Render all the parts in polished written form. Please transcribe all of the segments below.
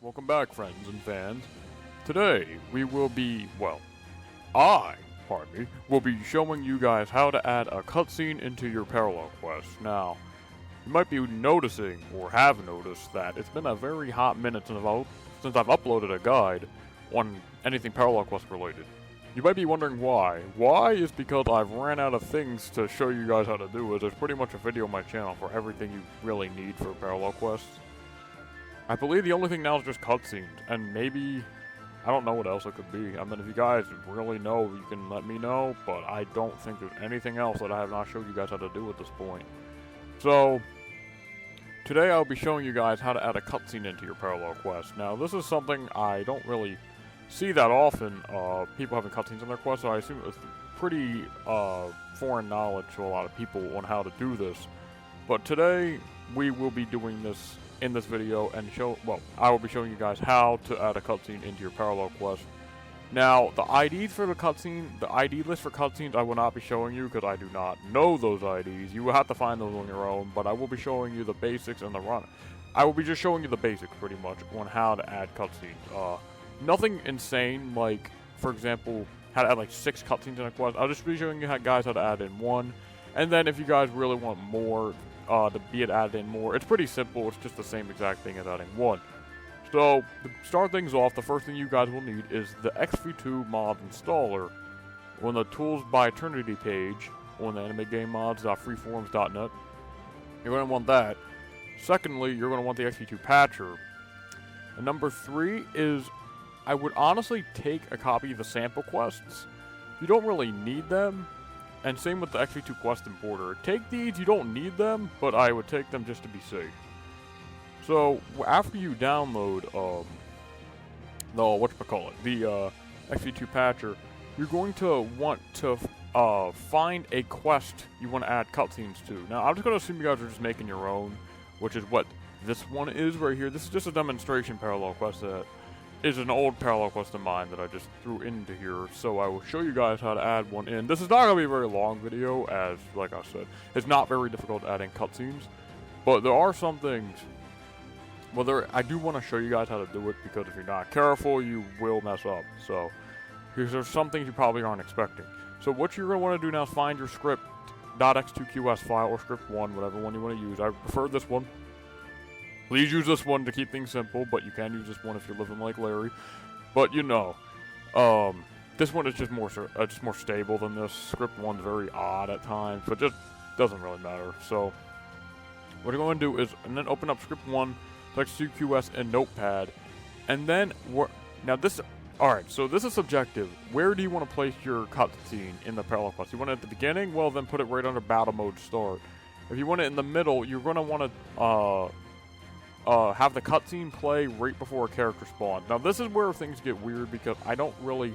Welcome back, friends and fans. Today, we will be, I will be showing you guys how to add a cutscene into your parallel quest. Now, you might be noticing, or have noticed, that it's been a very hot minute since I've uploaded a guide on anything parallel quest related. You might be wondering why. Why is because I've ran out of things to show you guys how to do it. There's pretty much a video on my channel for everything you really need for parallel quests. I believe the only thing now is just cutscenes, and maybe, I don't know what else it could be. I mean, if you guys really know, you can let me know, but I don't think there's anything else that I have not showed you guys how to do at this point. So, today I'll be showing you guys how to add a cutscene into your parallel quest. Now, this is something I don't really see that often, people having cutscenes in their quests, so I assume it's pretty foreign knowledge to a lot of people on how to do this. But today, we will be doing this in this video and I will be showing you guys how to add a cutscene into your parallel quest. Now, the IDs for the cutscene, the ID list for cutscenes I will not be showing you because I do not know those IDs. You will have to find those on your own, but I will be showing you the basics and the run. I will be just showing you the basics pretty much on how to add cutscenes. Nothing insane, like, for example, how to add like 6 cutscenes in a quest. I'll just be showing you guys how to add in 1. And then if you guys really want more, to be added in more, it's pretty simple. It's just the same exact thing as adding 1. So, to start things off, the first thing you guys will need is the XV2 mod installer on the Tools by Eternity page on the animegamemods.freeforums.net. You're going to want that. Secondly, you're going to want the XV2 patcher. And number 3 is, I would honestly take a copy of the sample quests. You don't really need them. And same with the XV2 quest importer. Take these, you don't need them, but I would take them just to be safe. So, after you download, the XV2 patcher, you're going to want to find a quest you want to add cutscenes to. Now, I'm just going to assume you guys are just making your own, which is what this one is right here. This is just a demonstration parallel quest that is an old parallel quest of mine that I just threw into here, so I will show you guys how to add one in. This is not going to be a very long video, as, like I said, it's not very difficult adding cutscenes, but there are some things, I do want to show you guys how to do it, because if you're not careful, you will mess up. So, there's some things you probably aren't expecting. So what you're going to want to do now is find your script .x2qs file, or script1, whatever one you want to use. I prefer this one. Please use this one to keep things simple, but you can use this one if you're living like Larry. But you know, this one is just more stable than this. Script 1's very odd at times, but just doesn't really matter. So what you're going to do is, and then open up script 1, x2qs in Notepad, and then Alright, so this is subjective. Where do you want to place your cutscene in the parallel quest? You want it at the beginning? Well, then put it right under battle mode start. If you want it in the middle, you're going to want to have the cutscene play right before a character spawns. Now, this is where things get weird because I don't really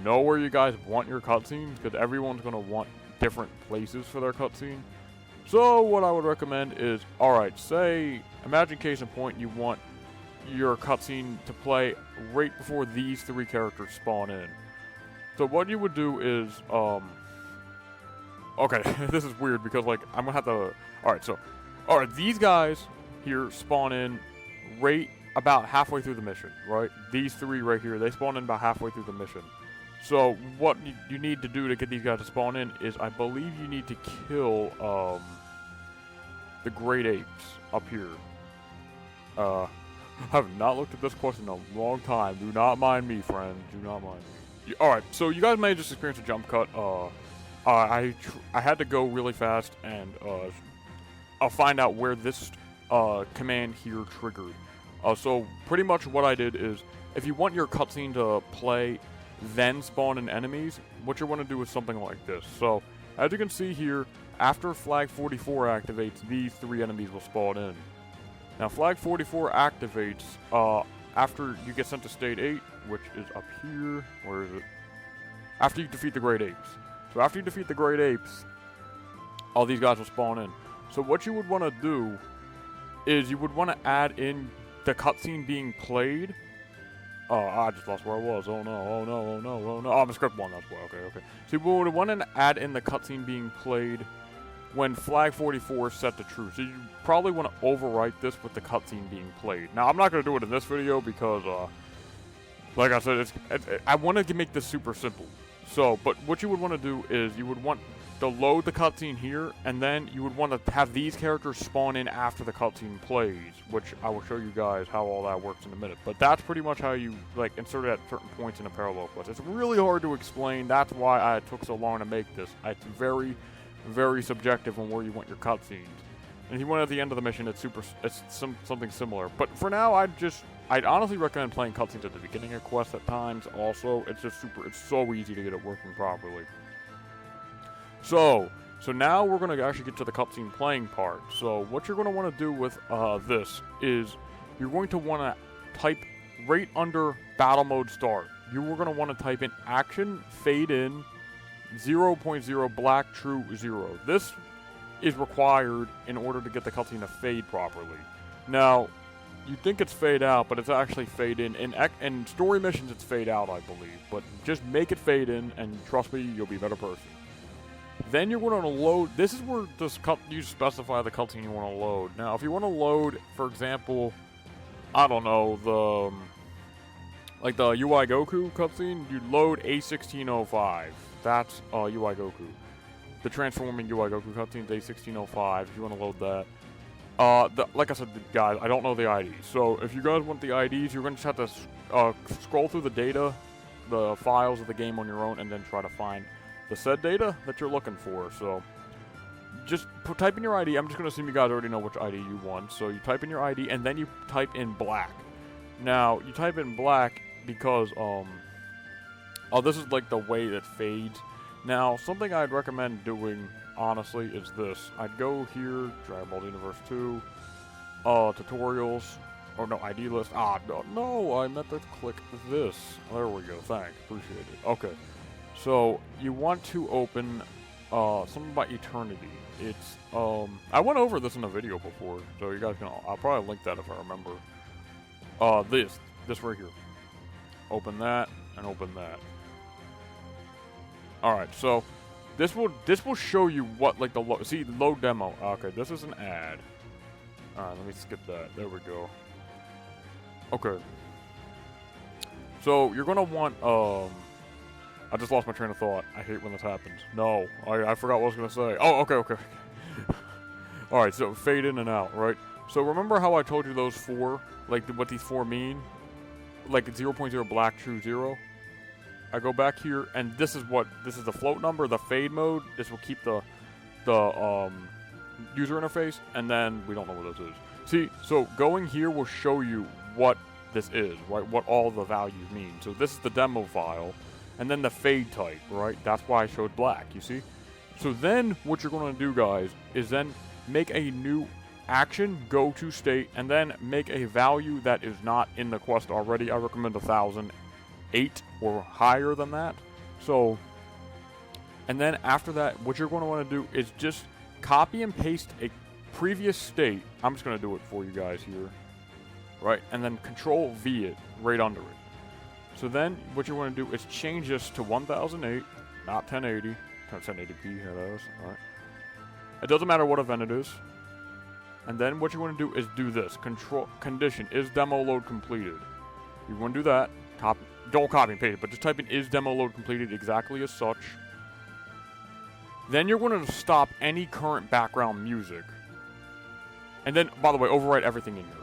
know where you guys want your cutscenes because everyone's going to want different places for their cutscene. So, what I would recommend is, alright, imagine case in point, you want your cutscene to play right before these 3 characters spawn in. So, what you would do is, okay, this is weird because, like, I'm going to have to, alright, these guys here spawn in right about halfway through the mission, right? These 3 right here, they spawn in about halfway through the mission. So what you need to do to get these guys to spawn in is, I believe you need to kill the great apes up here. I have not looked at this quest in a long time. Do not mind me, friends. Do not mind me. Alright, so you guys may just experience a jump cut. I had to go really fast and I'll find out where this command here triggered. So pretty much what I did is, if you want your cutscene to play, then spawn in enemies, what you want to do is something like this. So, as you can see here, after flag 44 activates, these 3 enemies will spawn in. Now, flag 44 activates after you get sent to state 8, which is up here. Where is it? After you defeat the great apes. So after you defeat the great apes, all these guys will spawn in. So what you would want to do is you would want to add in the cutscene being played. I just lost where I was. Oh no. I'm in script 1, that's why. Okay. So you would want to add in the cutscene being played when flag 44 is set to true. So you probably want to overwrite this with the cutscene being played. Now, I'm not going to do it in this video because, like I said, I want to make this super simple. So, but what you would want to do is you would want to load the cutscene here, and then you would want to have these characters spawn in after the cutscene plays, which I will show you guys how all that works in a minute. But that's pretty much how you, like, insert it at certain points in a parallel quest. It's really hard to explain. That's why it took so long to make this. It's very, very subjective on where you want your cutscenes. And if you want at the end of the mission, it's something similar. But for now, I'd honestly recommend playing cutscenes at the beginning of quests at times. Also, it's so easy to get it working properly. So now we're going to actually get to the cutscene playing part. So what you're going to want to do with this is you're going to want to type right under battle mode start. You are going to want to type in action fade in 0.0 black true 0. This is required in order to get the cutscene to fade properly. Now, you think it's fade out, but it's actually fade in. In story missions, it's fade out, I believe. But just make it fade in, and trust me, you'll be a better person. Then you're going to load. This is where you specify the cutscene you want to load. Now, if you want to load, for example, I don't know, like the UI Goku cutscene, you load A1605. That's UI Goku. The transforming UI Goku cutscene is A1605. If you want to load that. Like I said, guys, I don't know the ID. So if you guys want the IDs, you're going to just have to scroll through the data, the files of the game on your own, and then try to find the said data that you're looking for. So just type in your ID. I'm just going to assume you guys already know which ID you want. So you type in your ID, and then you type in black. Now, you type in black because, this is like the way that fades. Now, something I'd recommend doing, honestly, is this. I'd go here, Dragon Ball Universe 2, tutorials, or no, ID list. No, I meant to click this. There we go, thanks, appreciate it. Okay, so you want to open something about Eternity. It's, I went over this in a video before, so you guys can, I'll probably link that if I remember. This right here. Open that, and open that. Alright, so this will show you what, like, load demo. Okay, this is an ad. Alright, let me skip that. There we go. Okay. So you're gonna want I just lost my train of thought. I hate when this happens. No, I forgot what I was gonna say. Oh, okay. Alright, so fade in and out, right? So remember how I told you those four, like what these four mean? Like 0.0 black true 0? I go back here, and this is the float number, the fade mode. This will keep the user interface, and then we don't know what this is. See, so going here will show you what this is, right? What all the values mean. So this is the demo file, and then the fade type, right? That's why I showed black, you see? So then what you're going to do, guys, is then make a new action go to state, and then make a value that is not in the quest already. I recommend 1008 or higher than that. So, and then after that, what you're going to want to do is just copy and paste a previous state. I'm just going to do it for you guys here, right? And then Control V it right under it. So then what you want to do is change this to 1008, not 1080, 1080p. Here that is. All right. It doesn't matter what event it is. And then what you want to do is do this. Condition is demo load completed. You want to do that. Don't copy and paste it, but just type in is demo load completed exactly as such. Then you're going to stop any current background music. And then, by the way, overwrite everything in here.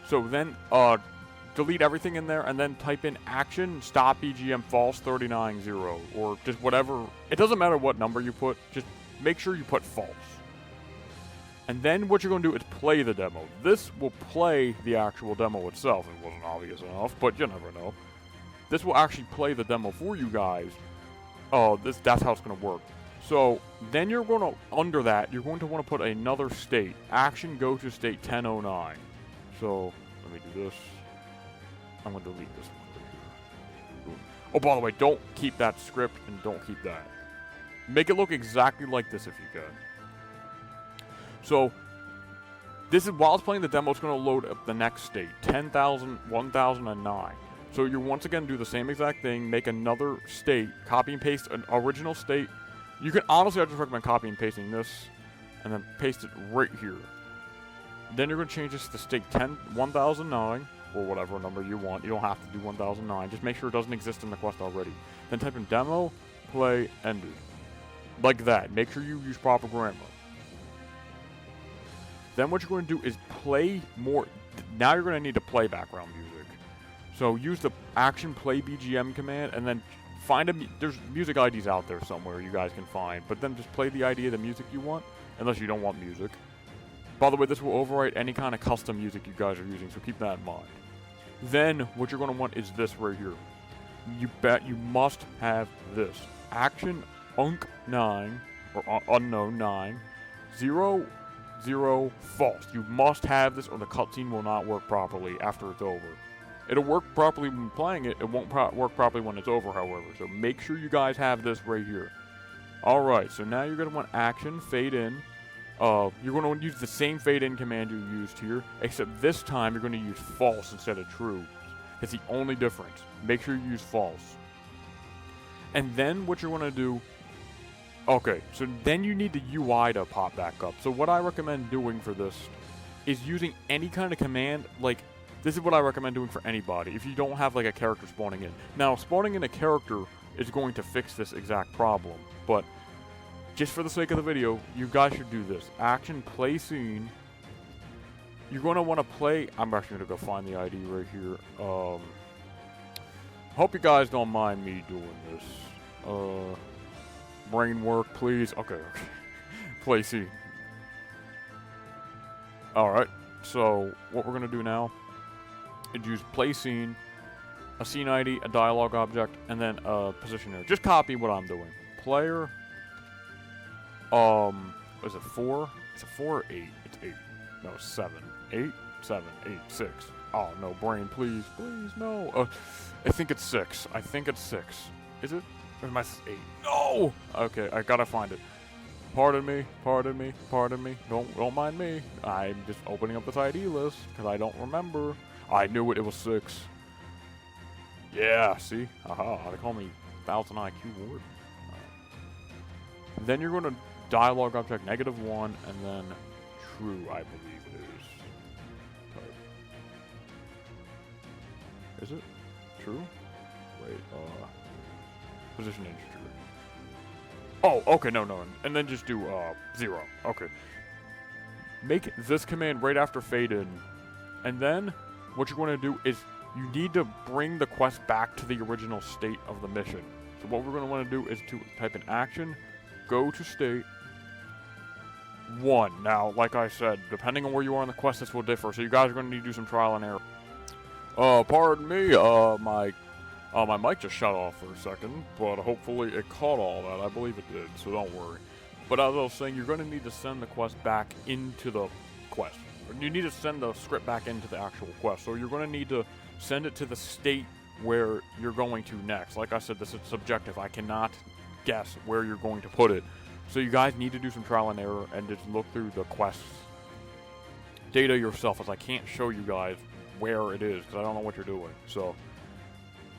So then, delete everything in there, and then type in action stop BGM false 390, or just whatever. It doesn't matter what number you put, just make sure you put false. And then what you're going to do is play the demo. This will play the actual demo itself. It wasn't obvious enough, but you never know. This will actually play the demo for you guys. That's how it's going to work. So then you're going to, under that, you're going to want to put another state. Action go to state 1009. So let me do this. I'm going to delete this one right here. Oh, by the way, don't keep that script and don't keep that. Make it look exactly like this if you can. So, this is, while it's playing the demo, it's going to load up the next state, 10,000, 1009. So, you once again do the same exact thing, make another state, copy and paste an original state, You can honestly, I just recommend copying and pasting this, and then paste it right here. Then you're going to change this to state 1009, or whatever number you want. You don't have to do 1009. Just make sure it doesn't exist in the quest already. Then type in demo, play, ended. Like that. Make sure you use proper grammar. Then what you're going to do is play more. Now you're going to need to play background music. So use the action play BGM command, and then find there's music IDs out there somewhere you guys can find. But then just play the ID of the music you want, unless you don't want music. By the way, this will overwrite any kind of custom music you guys are using, so keep that in mind. Then, what you're going to want is this right here. You must have this. Action Unk 9, or Unknown 9, 0, 0, false. You must have this, or the cutscene will not work properly after it's over. It'll work properly when playing it. It won't work properly when it's over, however. So make sure you guys have this right here. Alright, so now you're going to want action, fade in. You're going to use the same fade in command you used here, except this time you're going to use false instead of true. It's the only difference. Make sure you use false. And then what you're going to do, okay, so then you need the UI to pop back up. So what I recommend doing for this is using any kind of command, like, this is what I recommend doing for anybody, if you don't have, like, a character spawning in. Now, spawning in a character is going to fix this exact problem, but just for the sake of the video, you guys should do this. Action, play scene. You're going to want to play... I'm actually going to go find the ID right here. Hope you guys don't mind me doing this. Brain work, please. Okay. Play scene. Alright. So, what we're going to do now is use play scene, a scene ID, a dialogue object, and then a positioner. Just copy what I'm doing. Player... is it 4? It's a 4 or 8? It's 8. No, 7. 8? 7, 8, 6. Oh, no, brain, please, please, no. I think it's 6. I think it's 6. Is it? Or am I 8? No! Okay, I gotta find it. Pardon me, pardon me, pardon me. Don't mind me. I'm just opening up this ID list, because I don't remember. I knew it, it was 6. Yeah, see? Aha, they call me 1000 IQ Ward. Then you're going to dialogue object -1, and then true, I believe it is. Is it? True? Wait, position integer. Oh, okay, no. And then just do, 0. Okay. Make this command right after fade in. And then, what you're going to do is, you need to bring the quest back to the original state of the mission. So what we're going to want to do is to type in action, go to state 1. Now, like I said, depending on where you are in the quest, this will differ. So you guys are going to need to do some trial and error. Pardon me, my mic just shut off for a second, but hopefully it caught all that. I believe it did, so don't worry. But as I was saying, you're going to need to send the quest back into the quest. You need to send the script back into the actual quest. So you're going to need to send it to the state where you're going to next. Like I said, this is subjective. I cannot guess where you're going to put it. So you guys need to do some trial and error and just look through the quest data yourself, as I can't show you guys where it is because I don't know what you're doing. So,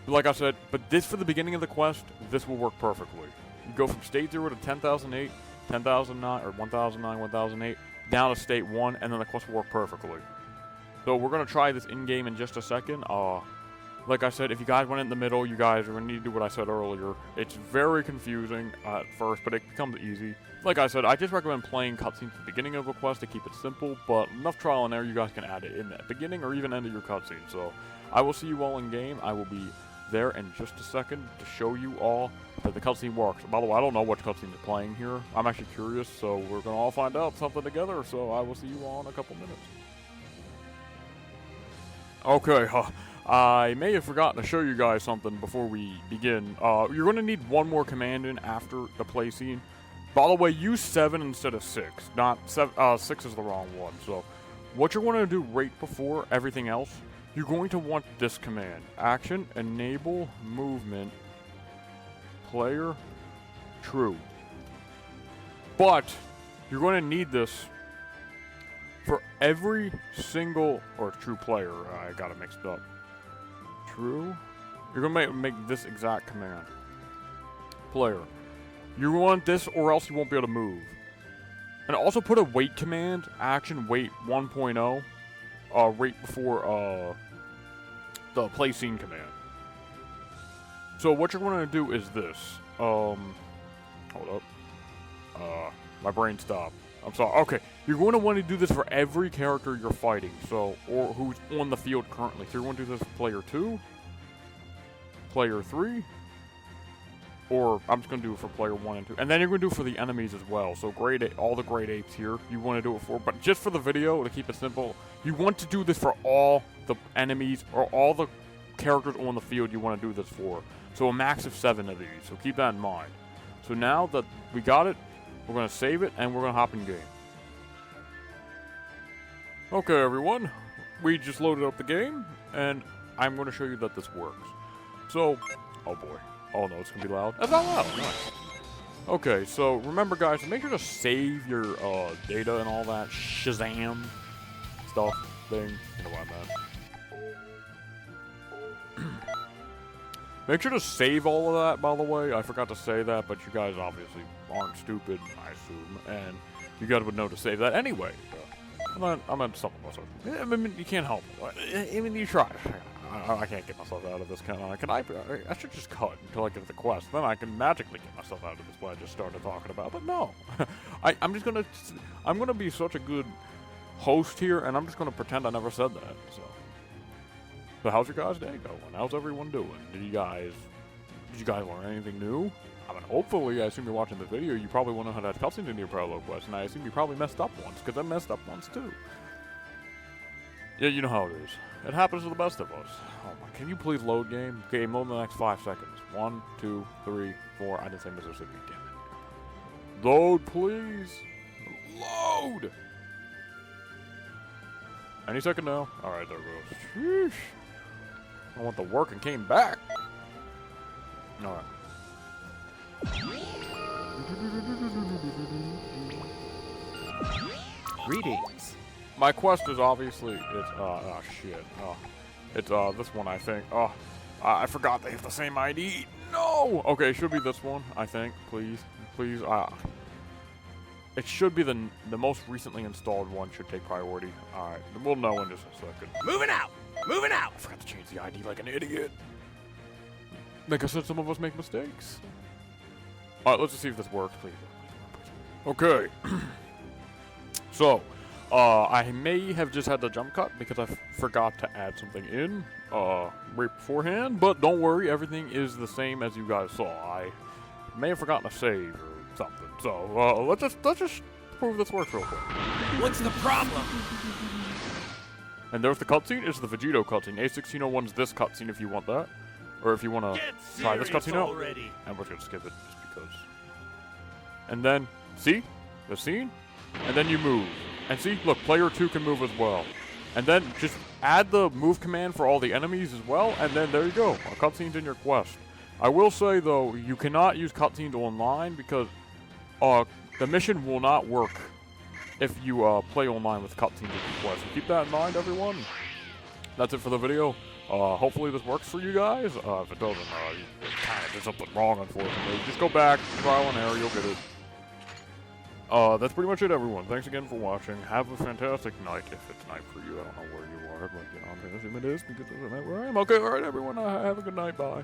like I said, but this for the beginning of the quest, this will work perfectly. You go from state 0 to 10,008, 10,009, or 1,009, 1,008, down to state 1, and then the quest will work perfectly. So we're going to try this in-game in just a second. Like I said, if you guys went in the middle, you guys are going to need to do what I said earlier. It's very confusing at first, but it becomes easy. Like I said, I just recommend playing cutscenes at the beginning of a quest to keep it simple, but enough trial and error, you guys can add it in the beginning or even end of your cutscene. So I will see you all in game. I will be there in just a second to show you all that the cutscene works. By the way, I don't know what cutscene you're playing here. I'm actually curious, so we're going to all find out something together. So I will see you all in a couple minutes. Okay, I may have forgotten to show you guys something before we begin. You're going to need one more command in after the play scene. By the way, use 7 instead of 6. Not 7, 6 is the wrong one. So, what you're going to do right before everything else, you're going to want this command. Action, enable, movement, player, true. But, you're going to need this for every single, or true player, I got it mixed up. True. You're going to make this exact command. Player. You want this or else you won't be able to move. And also put a wait command, action wait 1.0, right before the play scene command. So what you're going to do is this. Hold up. My brain stopped. I'm sorry. Okay, you're going to want to do this for every character you're fighting, so, or who's on the field currently. So you're going to do this for player 2, player 3, or I'm just going to do it for player 1 and 2. And then you're going to do it for the enemies as well. So grade 8, all the grade 8s here, you want to do it for. But just for the video, to keep it simple, you want to do this for all the enemies, or all the characters on the field you want to do this for. So a max of 7 of these, so keep that in mind. So now that we got it, we're going to save it, and we're going to hop in game. Okay, everyone. We just loaded up the game, and I'm going to show you that this works. So, oh boy. Oh no, it's going to be loud. That's not loud. Nice. Okay, so remember, guys, make sure to save your data and all that Shazam stuff thing. You know what I meant. Make sure to save all of that, by the way. I forgot to say that, but you guys obviously aren't stupid, I assume, and you guys would know to save that anyway. I meant something myself. I mean, you can't help it. I mean, you try. I can't get myself out of this. Can I should just cut until I get to the quest. Then I can magically get myself out of this, what I just started talking about. But no. I'm gonna be such a good host here, and I'm just gonna pretend I never said that, So how's your guys' day going? How's everyone doing? Did you guys learn anything new? I mean, hopefully, I assume you're watching the video, you probably want to know how to add cutscenes into your parallel quest, and I assume you probably messed up once, because I messed up once too. Yeah, you know how it is. It happens to the best of us. Oh my, can you please load game? Game, load in the next 5 seconds. 1, 2, 3, 4, I didn't say Mississippi, damn it. Load, please! Load! Any second now. Alright, there it goes. Sheesh. I want the work and came back. Alright. Greetings. My quest is obviously, it's, oh shit. Oh. It's, this one, I think. Oh, I forgot they have the same ID. No! Okay, it should be this one, I think. Please. Please, it should be the most recently installed one should take priority. Alright, we'll know in just a second. Moving out! Moving out! I forgot to change the ID like an idiot. Like I said, some of us make mistakes. Alright, let's just see if this works, please. Okay. So, I may have just had the jump cut because I forgot to add something in, right beforehand, but don't worry, everything is the same as you guys saw. I may have forgotten to save or something. So, let's just prove this works real quick. What's the problem? And there's the cutscene. It's the Vegito cutscene. A1601 is this cutscene if you want that. Or if you want to try this cutscene out. And we're going to skip it just because. And then, see? The scene? And then you move. And see? Look, player 2 can move as well. And then just add the move command for all the enemies as well. And then there you go. A cutscene's in your quest. I will say, though, you cannot use cutscenes online because the mission will not work if you play online with cutscenes in your quest. So keep that in mind, everyone. That's it for the video. Hopefully this works for you guys. If it doesn't, you kind of did something wrong, unfortunately. Just go back, trial and error, you'll get it. That's pretty much it, everyone. Thanks again for watching. Have a fantastic night, if it's night for you. I don't know where you are, but, you know, I'm going to assume it is because it's night where I am. Okay, alright, everyone. Have a good night. Bye.